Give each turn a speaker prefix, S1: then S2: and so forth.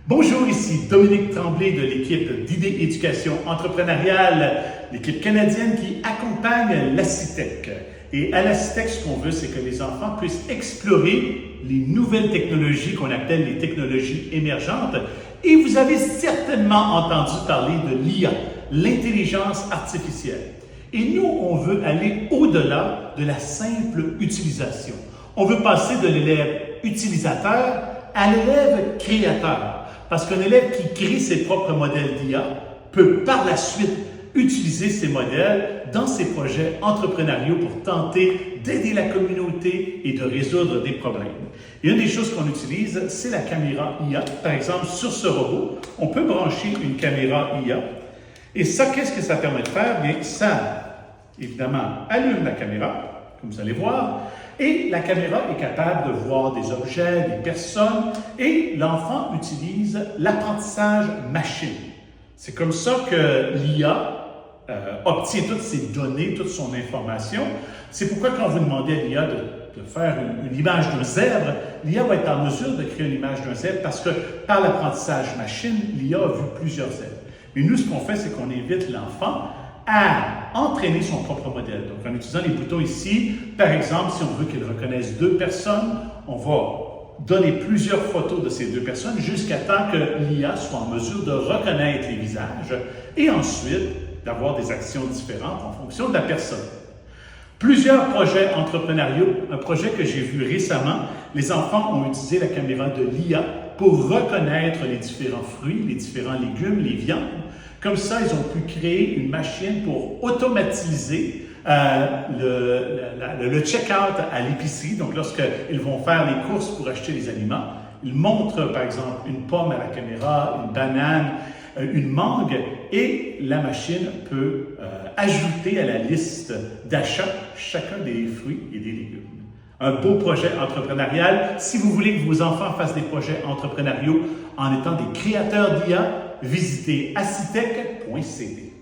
S1: Bonjour, ici Dominique Tremblay de l'équipe d'Idées Éducation Entrepreneuriale, l'équipe canadienne qui accompagne la CITEC. Et à la CITEC, ce qu'on veut, c'est que les enfants puissent explorer les nouvelles technologies qu'on appelle les technologies émergentes. Et vous avez certainement entendu parler de l'IA, l'intelligence artificielle. Et nous, on veut aller au-delà de la simple utilisation. On veut passer de l'élève utilisateur à l'élève créateur. Parce qu'un élève qui crée ses propres modèles d'IA peut par la suite utiliser ces modèles dans ses projets entrepreneuriaux pour tenter d'aider la communauté et de résoudre des problèmes. Et une des choses qu'on utilise, c'est la caméra IA. Par exemple, sur ce robot, on peut brancher une caméra IA. Et ça, qu'est-ce que ça permet de faire? Bien, ça, évidemment, allume la caméra, comme vous allez voir, et la caméra est capable de voir des objets, des personnes, et l'enfant utilise l'apprentissage machine. C'est comme ça que l'IA obtient toutes ses données, toute son information. C'est pourquoi quand vous demandez à l'IA de faire une image d'un zèbre, l'IA va être en mesure de créer une image d'un zèbre parce que par l'apprentissage machine, l'IA a vu plusieurs zèbres. Mais nous, ce qu'on fait, c'est qu'on invite l'enfant à entraîner son propre modèle. Donc, en utilisant les boutons ici, par exemple, si on veut qu'il reconnaisse deux personnes, on va donner plusieurs photos de ces deux personnes jusqu'à temps que l'IA soit en mesure de reconnaître les visages et ensuite d'avoir des actions différentes en fonction de la personne. Plusieurs projets entrepreneuriaux, un projet que j'ai vu récemment, les enfants ont utilisé la caméra de l'IA pour reconnaître les différents fruits, les différents légumes, les viandes. Comme ça, ils ont pu créer une machine pour automatiser le check-out à l'épicerie. Donc, lorsqu'ils vont faire les courses pour acheter les aliments, ils montrent, par exemple, une pomme à la caméra, une banane, une mangue, et la machine peut ajouter à la liste d'achat chacun des fruits et des légumes. Un beau projet entrepreneurial. Si vous voulez que vos enfants fassent des projets entrepreneuriaux en étant des créateurs d'IA, visitez acitec.cd.